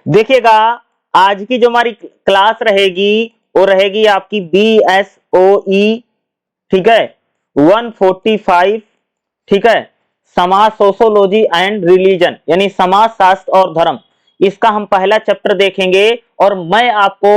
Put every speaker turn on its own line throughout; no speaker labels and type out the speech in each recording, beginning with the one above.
देखिएगा, आज की जो हमारी क्लास रहेगी वो रहेगी आपकी BSOE, ठीक है, 145, ठीक है, समाज, सोशोलॉजी एंड रिलीजन, यानी समाज शास्त्र और धर्म। इसका हम पहला चैप्टर देखेंगे और मैं आपको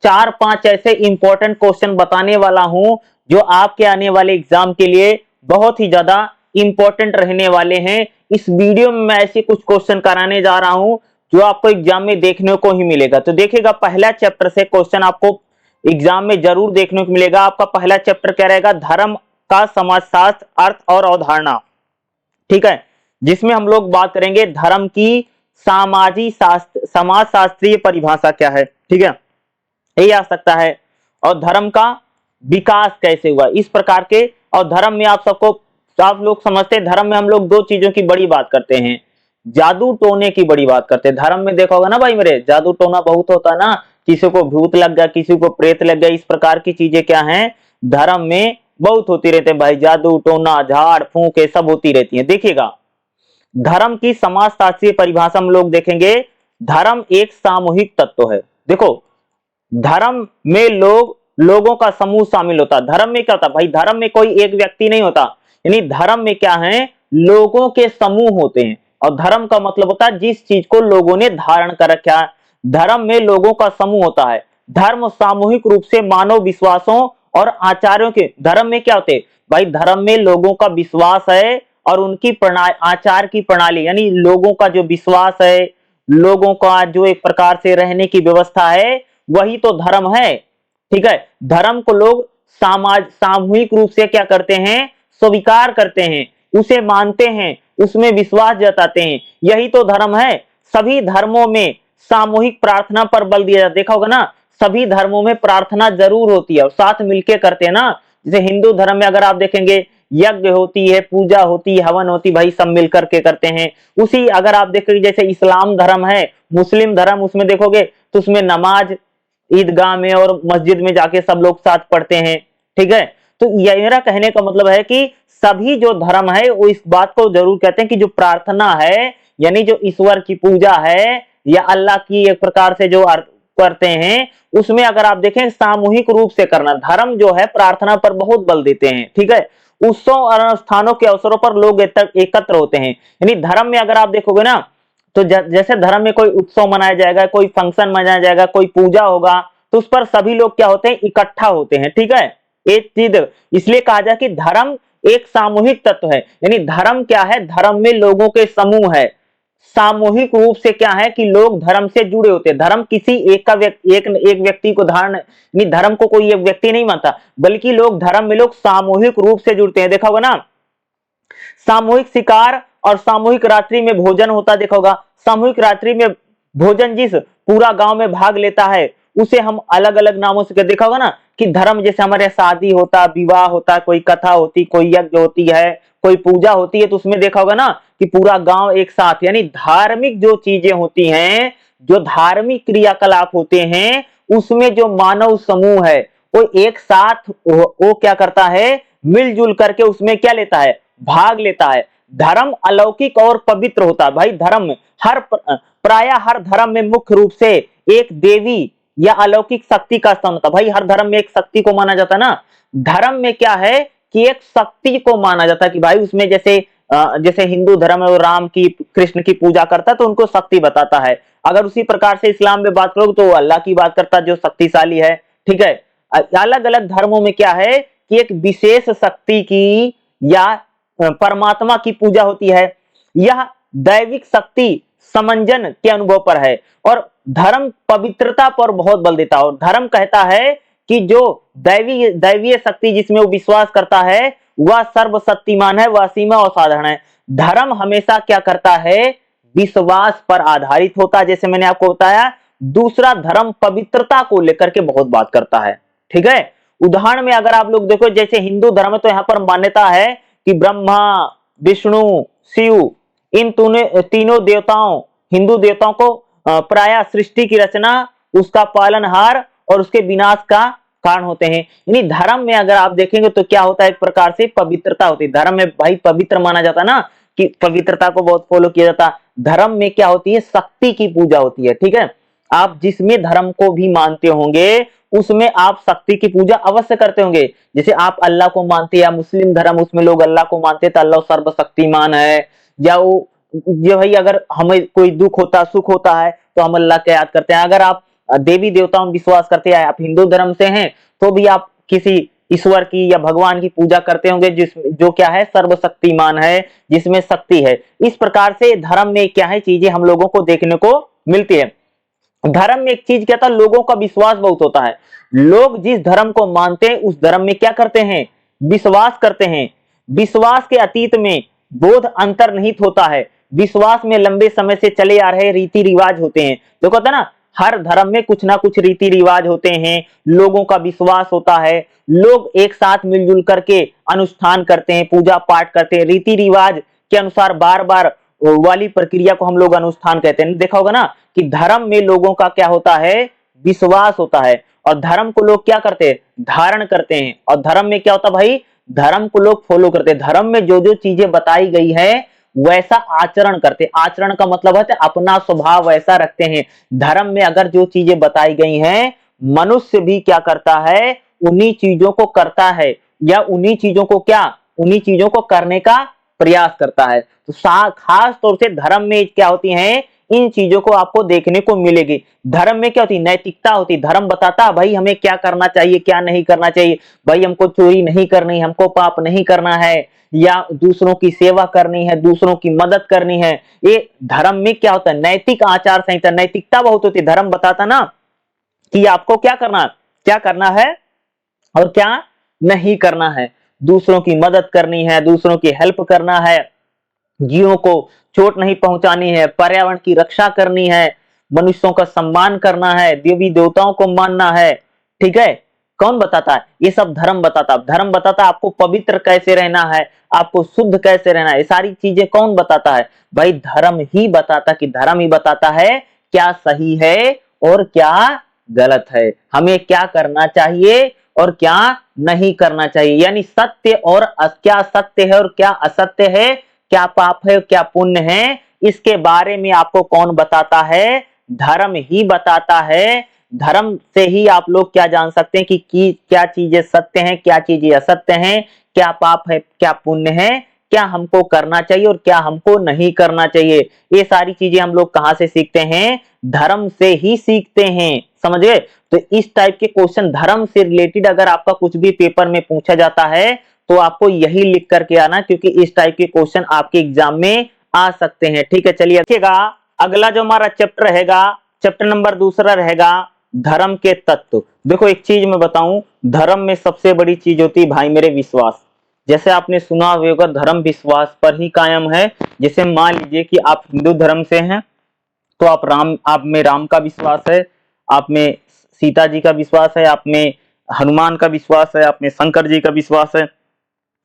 4-5 ऐसे इंपॉर्टेंट क्वेश्चन बताने वाला हूं जो आपके आने वाले एग्जाम के लिए बहुत ही ज्यादा इंपॉर्टेंट रहने वाले हैं। इस वीडियो में मैं ऐसे कुछ क्वेश्चन कराने जा रहा हूं जो आपको एग्जाम में देखने को ही मिलेगा। तो देखिएगा, पहला चैप्टर से क्वेश्चन आपको एग्जाम में जरूर देखने को मिलेगा। आपका पहला चैप्टर क्या रहेगा? धर्म का समाजशास्त्र, अर्थ और अवधारणा, ठीक है, जिसमें हम लोग बात करेंगे धर्म की समाज शास्त्रीय परिभाषा क्या है, ठीक है, यही आ सकता है, और धर्म का विकास कैसे हुआ, इस प्रकार के। और धर्म में आप लोग समझते हैं, धर्म में हम लोग दो चीजों की बड़ी बात करते हैं, जादू टोने की बड़ी बात करते हैं। धर्म में देखा होगा ना भाई मेरे, जादू टोना बहुत होता है ना, किसी को भूत लग गया, किसी को प्रेत लग गया, इस प्रकार की चीजें क्या हैं, धर्म में बहुत होती रहते हैं भाई। जादू टोना, झाड़ फूंक, ये सब होती रहती है। देखिएगा, धर्म की समाजशास्त्रीय परिभाषा हम लोग देखेंगे। धर्म एक सामूहिक तत्व है। देखो, धर्म में लोगों का समूह शामिल होता है। धर्म में क्या होता है भाई? धर्म में कोई एक व्यक्ति नहीं होता, यानी धर्म में क्या है, लोगों के समूह होते हैं। और धर्म का मतलब होता है जिस चीज को लोगों ने धारण कर रखा है। धर्म में लोगों का समूह होता है। धर्म सामूहिक रूप से मानव विश्वासों और आचार्यों के, धर्म में क्या होते भाई? धर्म में लोगों का विश्वास है और उनकी आचार की प्रणाली, यानी लोगों का जो विश्वास है, लोगों का जो एक प्रकार से रहने की व्यवस्था है, वही तो धर्म है, ठीक है। धर्म को लोग सामूहिक रूप से क्या करते हैं? स्वीकार करते हैं, उसे मानते हैं, उसमें विश्वास जताते हैं, यही तो धर्म है। सभी धर्मों में सामूहिक प्रार्थना पर बल दिया जाता है। देखा होगा ना, सभी धर्मों में प्रार्थना जरूर होती है और साथ मिलके करते हैं ना। जैसे हिंदू धर्म में अगर आप देखेंगे, यज्ञ होती है, पूजा होती है, हवन होती, भाई सब मिलकर के करते हैं। उसी अगर आप देखेंगे, जैसे इस्लाम धर्म है, मुस्लिम धर्म, उसमें देखोगे तो उसमें नमाज ईदगाह में और मस्जिद में जाके सब लोग साथ पढ़ते हैं, ठीक है। तो ये मेरा कहने का मतलब है कि सभी जो धर्म है वो इस बात को जरूर कहते हैं कि जो प्रार्थना है, यानी जो ईश्वर की पूजा है या अल्लाह की एक प्रकार से जो करते हैं, उसमें अगर आप देखें सामूहिक रूप से करना। धर्म जो है प्रार्थना पर बहुत बल देते हैं, ठीक है। उत्सव और अनुष्ठानों के अवसरों पर लोग एकत्र होते हैं। यानी धर्म में अगर आप देखोगे ना, तो जैसे धर्म में कोई उत्सव मनाया जाएगा, कोई फंक्शन मनाया जाएगा, कोई पूजा होगा, तो उस पर सभी लोग क्या होते हैं? इकट्ठा होते हैं, ठीक है। एक चीज इसलिए कहा जाए कि धर्म एक सामूहिक तत्व है। यानी धर्म क्या है? धर्म में लोगों के समूह है। सामूहिक रूप से क्या है कि लोग धर्म से जुड़े होते हैं। धर्म किसी एक व्यक्ति को धारण नहीं, धर्म को कोई एक व्यक्ति नहीं मानता, बल्कि लोग धर्म में लोग सामूहिक रूप से जुड़ते हैं। देखा होगा ना, सामूहिक शिकार और सामूहिक रात्रि में भोजन होता देखा होगा। सामूहिक रात्रि में भोजन जिस पूरा गांव में भाग लेता है, उसे हम अलग अलग नामों से देखा होगा ना, कि धर्म जैसे हमारे शादी होता, विवाह होता, कोई कथा होती, कोई यज्ञ होती है, कोई पूजा होती है, तो उसमें देखा होगा ना कि पूरा गांव एक साथ, यानी धार्मिक जो चीजें होती हैं, जो धार्मिक क्रियाकलाप होते हैं, उसमें जो मानव समूह है वो एक साथ वो क्या करता है? मिलजुल करके उसमें क्या लेता है? भाग लेता है। धर्म अलौकिक और पवित्र होता है भाई। धर्म प्राय हर धर्म में मुख्य रूप से एक देवी या अलौकिक शक्ति का स्थान होता है। भाई हर धर्म में एक शक्ति को माना जाता है ना। धर्म में क्या है कि एक शक्ति को माना जाता है कि भाई उसमें जैसे हिंदू धर्म है वो राम की, कृष्ण की पूजा करता है तो उनको शक्ति बताता है। अगर उसी प्रकार से इस्लाम में बात करोगे तो अल्लाह की बात करता है जो शक्तिशाली है, ठीक है। अलग अलग धर्मों में क्या है कि एक विशेष शक्ति की या परमात्मा की पूजा होती है। यह दैविक शक्ति समंजन के अनुभव पर है और धर्म पवित्रता पर बहुत बल देता है। और धर्म कहता है कि जो दैवीय शक्ति जिसमें वो विश्वास करता है वह सर्वशक्तिमान है, वह असीम और असाधारण है। धर्म हमेशा क्या करता है? विश्वास पर आधारित होता है, जैसे मैंने आपको बताया। दूसरा, धर्म पवित्रता को लेकर के बहुत बात करता है, ठीक है। उदाहरण में अगर आप लोग देखो, जैसे हिंदू धर्म है तो यहाँ पर मान्यता है कि ब्रह्मा, विष्णु, शिव, इन तीनों देवताओं, हिंदू देवताओं को प्राय सृष्टि की रचना, उसका पालनहार और उसके विनाश का कारण होते हैं। यानी धर्म में अगर आप देखेंगे तो क्या होता है? एक प्रकार से पवित्रता होती है। धर्म में भाई पवित्र माना जाता है ना, की पवित्रता को बहुत फॉलो किया जाता है। धर्म में क्या होती है, शक्ति की पूजा होती है, ठीक है। आप जिसमें धर्म को भी मानते होंगे उसमें आप शक्ति की पूजा अवश्य करते होंगे। जैसे आप अल्लाह को मानते हैं, या मुस्लिम धर्म उसमें लोग अल्लाह को मानते हैं तो अल्लाह सर्वशक्तिमान है, या वो ये भाई अगर हमें कोई दुख होता सुख होता है तो हम अल्लाह को याद करते हैं। अगर आप देवी देवताओं में विश्वास करते हैं, आप हिंदू धर्म से हैं तो भी आप किसी ईश्वर की या भगवान की पूजा करते होंगे जिस जो क्या है, सर्वशक्तिमान है, जिसमें शक्ति है। इस प्रकार से धर्म में क्या है, चीजें हम लोगों को देखने को मिलती है। धर्म में एक चीज क्या था, लोगों का विश्वास बहुत होता है। लोग जिस धर्म को मानते हैं उस धर्म में क्या करते हैं, विश्वास करते हैं। विश्वास के अतीत में बोध अंतर्निहित होता है। विश्वास में लंबे समय से चले आ रहे रीति रिवाज होते हैं। जो कहते हैं ना, हर धर्म में कुछ ना कुछ रीति रिवाज होते हैं, लोगों का विश्वास होता है, लोग एक साथ मिलजुल करके अनुष्ठान करते हैं, पूजा पाठ करते हैं, रीति रिवाज के अनुसार बार बार वाली प्रक्रिया को हम लोग अनुष्ठान कहते हैं। देखा होगा ना कि धर्म में लोगों का क्या होता है, विश्वास होता है, और धर्म को लोग क्या करते हैं, धारण करते हैं। और धर्म में क्या होता है भाई, धर्म को लोग फॉलो करते हैं। धर्म में जो जो चीजें बताई गई है वैसा आचरण करते। आचरण का मतलब है अपना स्वभाव वैसा रखते हैं। धर्म में अगर जो चीजें बताई गई हैं, मनुष्य भी क्या करता है, उन्हीं चीजों को करता है, या उन्हीं चीजों को क्या, उन्हीं चीजों को करने का प्रयास करता है। तो खास तौर से धर्म में क्या होती हैं, इन चीजों को आपको देखने को मिलेगी। धर्म में क्या होती है, नैतिकता होती है। धर्म बताता है भाई हमें क्या करना चाहिए, क्या नहीं करना चाहिए। भाई हमको चोरी नहीं करनी, हमको पाप नहीं करना है, या दूसरों की सेवा करनी है, दूसरों की मदद करनी है। ये धर्म में क्या होता है, नैतिक आचार संहिता, नैतिकता बहुत होती है। धर्म बताता ना कि आपको क्या करना है और क्या नहीं करना है। दूसरों की मदद करनी है, दूसरों की हेल्प करना है, जीवों को चोट नहीं पहुंचानी है, पर्यावरण की रक्षा करनी है, मनुष्यों का सम्मान करना है, देवी देवताओं को मानना है, ठीक है। कौन बताता है, ये सब धर्म बताता है। धर्म बताता है आपको पवित्र कैसे रहना है, आपको शुद्ध कैसे रहना है। ये सारी चीजें कौन बताता है, भाई धर्म ही बताता, कि धर्म ही बताता है क्या सही है और क्या गलत है, हमें क्या करना चाहिए और क्या नहीं करना चाहिए। यानी सत्य और क्या सत्य है और क्या असत्य है, क्या पाप है क्या पुण्य है, इसके बारे में आपको कौन बताता है, धर्म ही बताता है। धर्म से ही आप लोग क्या जान सकते हैं कि क्या चीजें सत्य हैं, क्या चीजें असत्य हैं, क्या पाप है क्या पुण्य है, क्या हमको करना चाहिए और क्या हमको नहीं करना चाहिए। ये सारी चीजें हम लोग कहां से सीखते हैं, धर्म से ही सीखते हैं, समझ गए। तो इस टाइप के क्वेश्चन धर्म से रिलेटेड अगर आपका कुछ भी पेपर में पूछा जाता है तो आपको यही लिख करके आना, क्योंकि इस टाइप के क्वेश्चन आपके एग्जाम में आ सकते हैं, ठीक है। चलिए देखिएगा, अगला जो हमारा चैप्टर रहेगा, चैप्टर नंबर दूसरा रहेगा धर्म के तत्व। देखो एक चीज मैं बताऊं, धर्म में सबसे बड़ी चीज होती है भाई मेरे विश्वास। जैसे आपने सुना होगा धर्म विश्वास पर ही कायम है। जैसे मान लीजिए कि आप हिंदू धर्म से हैं तो आप में राम का विश्वास है, आप में सीता जी का विश्वास है, आप में हनुमान का विश्वास है, आप में शंकर जी का विश्वास है।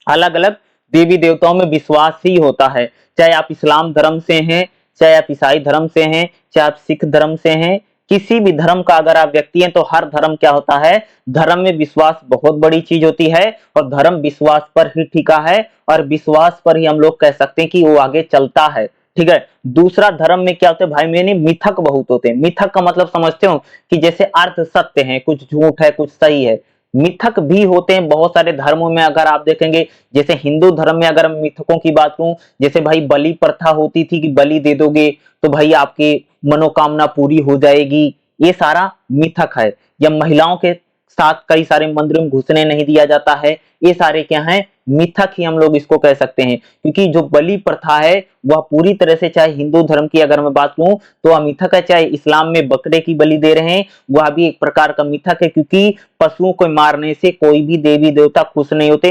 अलग अलग देवी देवताओं में विश्वास ही होता है। चाहे आप इस्लाम धर्म से हैं, चाहे आप ईसाई धर्म से हैं, चाहे आप सिख धर्म से हैं, किसी भी धर्म का अगर आप व्यक्ति हैं तो हर धर्म क्या होता है, धर्म में विश्वास बहुत बड़ी चीज होती है। और धर्म विश्वास पर ही टिका है, और विश्वास पर ही हम लोग कह सकते हैं कि वो आगे चलता है, ठीक है। दूसरा धर्म में क्या होता है भाई मैंने, मिथक बहुत होते हैं। मिथक का मतलब समझते हो कि जैसे अर्थ सत्य है, कुछ झूठ है, कुछ सही है। मिथक भी होते हैं बहुत सारे धर्मों में। अगर आप देखेंगे जैसे हिंदू धर्म में अगर मिथकों की बात करूं, जैसे भाई बलि प्रथा होती थी कि बलि दे दोगे तो भाई आपकी मनोकामना पूरी हो जाएगी, ये सारा मिथक है। या महिलाओं के साथ कई सारे मंदिरों में घुसने नहीं दिया जाता है, ये सारे क्या हैं, मिथक ही हम लोग इसको कह सकते हैं। क्योंकि जो बलि प्रथा है वह पूरी तरह से, चाहे हिंदू धर्म की अगर मैं बात करूं तो वह मिथक है। चाहे इस्लाम में बकरे की बलि दे रहे हैं वह भी एक प्रकार का मिथक है, क्योंकि पशुओं को मारने से कोई भी देवी देवता खुश नहीं होते।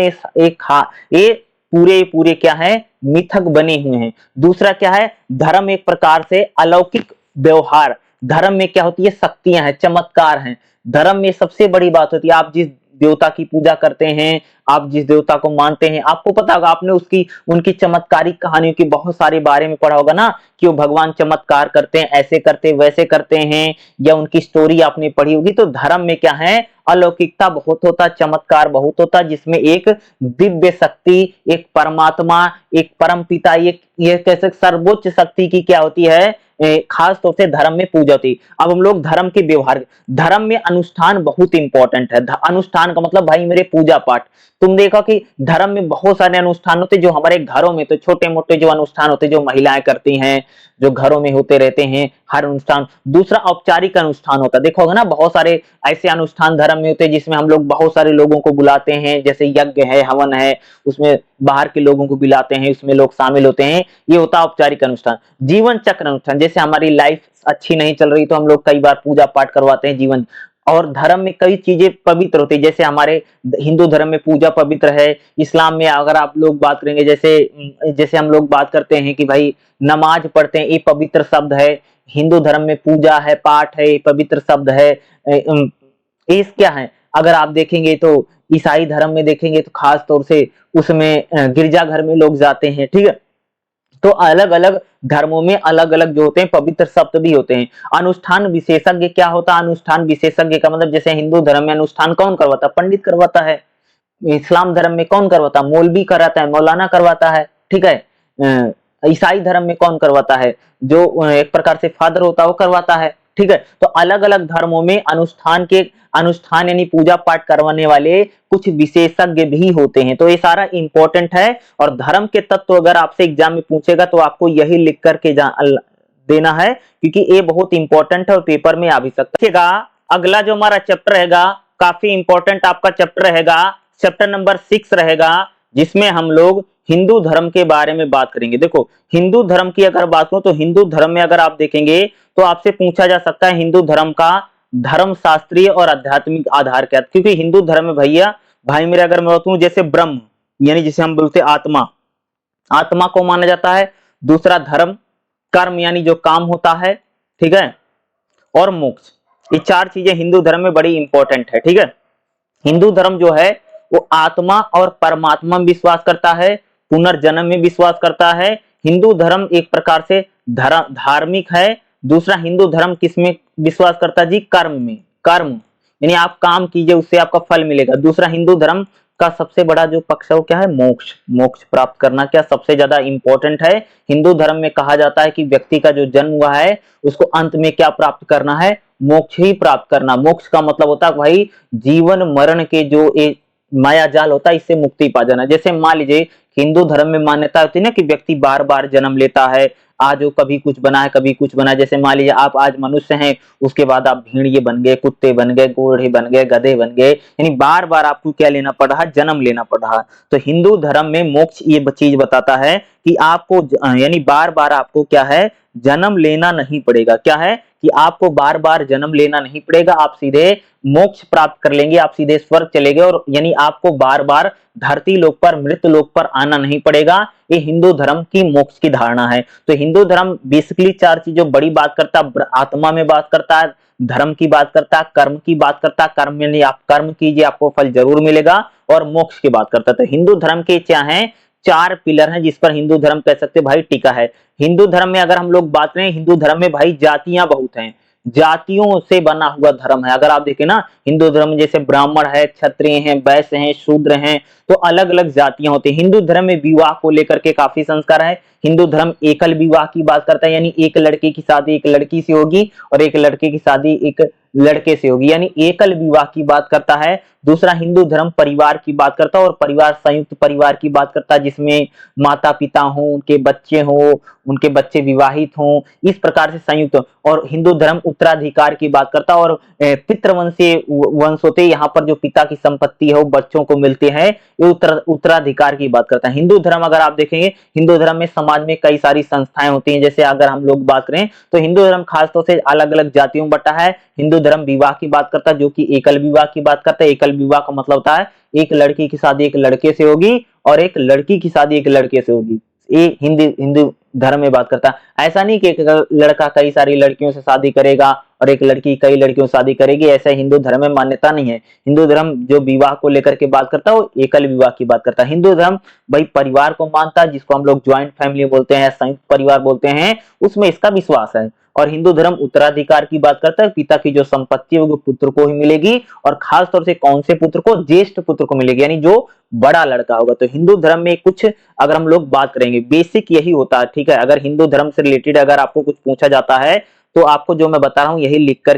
ये पूरे पूरे क्या है, मिथक बने हुए हैं। दूसरा क्या है, धर्म एक प्रकार से अलौकिक व्यवहार। धर्म में क्या होती है, शक्तियां हैं, चमत्कार हैं। धर्म में सबसे बड़ी बात होती है, आप जिस देवता की पूजा करते हैं, आप जिस देवता को मानते हैं, आपको पता होगा, आपने उसकी उनकी चमत्कारिक कहानियों के बहुत सारे बारे में पढ़ा होगा ना, कि वो भगवान चमत्कार करते हैं, ऐसे करते वैसे करते हैं, या उनकी स्टोरी आपने पढ़ी होगी। तो धर्म में क्या है, अलौकिकता बहुत होता, चमत्कार बहुत होता, जिसमें एक दिव्य शक्ति, एक परमात्मा, एक परम पिता, एक ये कैसे सर्वोच्च शक्ति की क्या होती है, खास तौर से धर्म में पूजा होती। अब हम लोग धर्म के व्यवहार, धर्म में अनुष्ठान बहुत इंपॉर्टेंट है। अनुष्ठान का मतलब भाई मेरे पूजा पाठ। तुम देखो कि धर्म में बहुत सारे अनुष्ठान होते जो हमारे घरों में तो छोटे मोटे जो अनुष्ठान होते जो महिलाएं करती हैं, जो घरों में होते रहते हैं हर अनुष्ठान। दूसरा औपचारिक अनुष्ठान होता है, देखोगे ना बहुत सारे ऐसे अनुष्ठान धर्म में होते हैं जिसमें हम लोग बहुत सारे लोगों को बुलाते हैं, जैसे यज्ञ है, हवन है, उसमें बाहर के लोगों को बुलाते हैं, उसमें लोग शामिल होते हैं, ये होता है औपचारिक अनुष्ठान। जीवन चक्र अनुष्ठान, जैसे हमारी लाइफ अच्छी नहीं चल रही तो हम लोग कई बार पूजा पाठ करवाते हैं जीवन। और धर्म में कई चीजें पवित्र होती है, जैसे हमारे हिंदू धर्म में पूजा पवित्र है, इस्लाम में अगर आप लोग बात करेंगे, जैसे जैसे हम लोग बात करते हैं कि भाई नमाज पढ़ते हैं, ये पवित्र शब्द है। हिंदू धर्म में पूजा है, पाठ है, ये पवित्र शब्द है। ये क्या है, अगर आप देखेंगे तो ईसाई धर्म में देखेंगे तो खास तौर से उसमें गिरजाघर में लोग जाते हैं, ठीक है। तो अलग अलग धर्मों में अलग अलग जो होते हैं पवित्र शब्द भी होते हैं। अनुष्ठान विशेषज्ञ क्या होता है, अनुष्ठान विशेषज्ञ का मतलब जैसे हिंदू धर्म में अनुष्ठान कौन करवाता है, पंडित करवाता है। इस्लाम धर्म में कौन करवाता है, मौलवी कराता है, मौलाना करवाता है, ठीक है। ईसाई धर्म में कौन करवाता है, जो एक प्रकार से फादर होता है वो करवाता है, ठीक है। तो अलग अलग धर्मों में अनुष्ठान यानी पूजा पाठ करवाने वाले कुछ विशेषज्ञ भी होते हैं। तो ये सारा इंपॉर्टेंट है। और धर्म के तत्व अगर आपसे एग्जाम में पूछेगा तो आपको यही लिख करके देना है, क्योंकि ये बहुत इंपॉर्टेंट है और पेपर में आ भी सकता है। अगला जो हमारा चैप्टर रहेगा काफी इंपॉर्टेंट आपका चैप्टर रहेगा, चैप्टर नंबर 6 रहेगा, जिसमें हम लोग हिंदू धर्म के बारे में बात करेंगे। देखो हिंदू धर्म की अगर बात करूं तो हिंदू धर्म में अगर आप देखेंगे तो आपसे पूछा जा सकता है हिंदू धर्म का धर्म शास्त्रीय और आध्यात्मिक आधार क्या है। क्योंकि हिंदू धर्म में भैया भाई मेरे अगर मैं बताऊं, जैसे ब्रह्म यानी जिसे हम बोलते आत्मा, आत्मा को माना जाता है। दूसरा धर्म, कर्म यानी जो काम होता है, ठीक है, और मोक्ष, ये 4 चीजें हिंदू धर्म में बड़ी इंपॉर्टेंट है, ठीक है। हिंदू धर्म जो है वो आत्मा और परमात्मा में विश्वास करता है, पुनर्जन्म में विश्वास करता है। हिंदू धर्म एक प्रकार से धार्मिक है। दूसरा हिंदू धर्म किसमें विश्वास करता है जी, कर्म में। कर्म यानी आप काम कीजिए उससे आपका फल मिलेगा। दूसरा हिंदू धर्म का सबसे बड़ा जो पक्ष है वो क्या है, मोक्ष। मोक्ष प्राप्त करना क्या सबसे ज्यादा इंपॉर्टेंट है। हिंदू धर्म में कहा जाता है कि व्यक्ति का जो जन्म हुआ है उसको अंत में क्या प्राप्त करना है, मोक्ष ही प्राप्त करना। मोक्ष का मतलब होता है भाई जीवन मरण के जो एक माया जाल होता है इससे मुक्ति पा जाना। जैसे मान लीजिए हिंदू धर्म में मान्यता होती है ना कि व्यक्ति बार बार जन्म लेता है, आज वो कभी कुछ बना है कभी कुछ बना है। जैसे मान लीजिए आप आज मनुष्य हैं, उसके बाद आप भेड़िए बन गए, कुत्ते बन गए, घोड़े बन गए, गधे बन गए, यानी बार बार आपको क्या लेना पड़ रहा है, जन्म लेना पड़ रहा है। तो हिंदू धर्म में मोक्ष ये चीज बताता है कि आपको यानी बार बार आपको क्या है, जन्म लेना नहीं पड़ेगा। क्या है कि आपको बार बार जन्म लेना नहीं पड़ेगा, आप सीधे मोक्ष प्राप्त कर लेंगे, आप सीधे स्वर्ग चले गए, और यानी आपको बार बार धरती लोक पर मृत लोक पर आना नहीं पड़ेगा। ये हिंदू धर्म की मोक्ष की धारणा है। तो हिंदू धर्म बेसिकली 4 चीजों बड़ी बात करता है, आत्मा में बात करता है, धर्म की बात करता है, कर्म की बात करता है, कर्म यानी आप कर्म कीजिए आपको फल जरूर मिलेगा, और मोक्ष की बात करता है। तो हिंदू धर्म के क्या है, 4 पिलर हैं जिस पर हिंदू धर्म कह सकते भाई टिका है। हिंदू धर्म में अगर हम लोग बात करें, हिंदू धर्म में भाई जातियां बहुत हैं, जातियों से बना हुआ धर्म है। अगर आप देखें ना हिंदू धर्म में जैसे ब्राह्मण है, क्षत्रिय हैं, वैश्य हैं, शूद्र हैं, तो अलग अलग जातियां होती हैं। हिंदू धर्म में विवाह को लेकर के काफी संस्कार है। हिंदू धर्म एकल विवाह की बात करता है, यानी एक लड़के की शादी एक लड़की से होगी और एक लड़के की शादी एक लड़के से होगी, यानी एकल विवाह की बात करता है। दूसरा हिंदू धर्म परिवार की बात करता है, और परिवार संयुक्त परिवार की बात करता है, जिसमें माता पिता हों, उनके बच्चे हों, उनके बच्चे विवाहित हों, इस प्रकार से संयुक्त। और हिंदू धर्म उत्तराधिकार की बात करता है, और पितृवंशीय वंश होते यहाँ पर जो पिता की संपत्ति है वो बच्चों को मिलते हैं, ये उत्तराधिकार की बात करता है। हिंदू धर्म अगर आप देखेंगे, हिंदू धर्म में समाज में कई सारी संस्थाएं होती हैं। जैसे अगर हम लोग बात करें तो हिंदू धर्म खासतौर से अलग अलग जातियों में बटा है। हिंदू धर्म विवाह की बात करता है, जो कि एकल विवाह की बात करता है। एकल विवाह का मतलब होता है एक लड़की की शादी एक लड़के से होगी और एक लड़की की शादी एक लड़के से होगी, ये हिंदू धर्म में बात करता है। ऐसा नहीं कि एक लड़का कई सारी लड़कियों से शादी करेगा और एक लड़की कई लड़कियों से शादी करेगी, ऐसा हिंदू धर्म में मान्यता नहीं है। हिंदू धर्म जो विवाह को लेकर के बात करता है वो एकल विवाह की बात करता है। हिंदू धर्म भाई परिवार को मानता है, जिसको हम लोग ज्वाइंट फैमिली बोलते हैं, संयुक्त परिवार बोलते हैं, उसमें इसका विश्वास है। और हिंदू धर्म उत्तराधिकार की बात करता है, पिता की जो संपत्ति है वो पुत्र को ही मिलेगी, और खास तौर से कौन से पुत्र को, ज्येष्ठ पुत्र को मिलेगी, यानी जो बड़ा लड़का होगा। तो हिंदू धर्म में कुछ अगर हम लोग बात करेंगे बेसिक यही होता है, ठीक है। अगर हिंदू धर्म से रिलेटेड अगर आपको कुछ पूछा जाता है तो आपको जो मैं बता रहा हूं यही लिख कर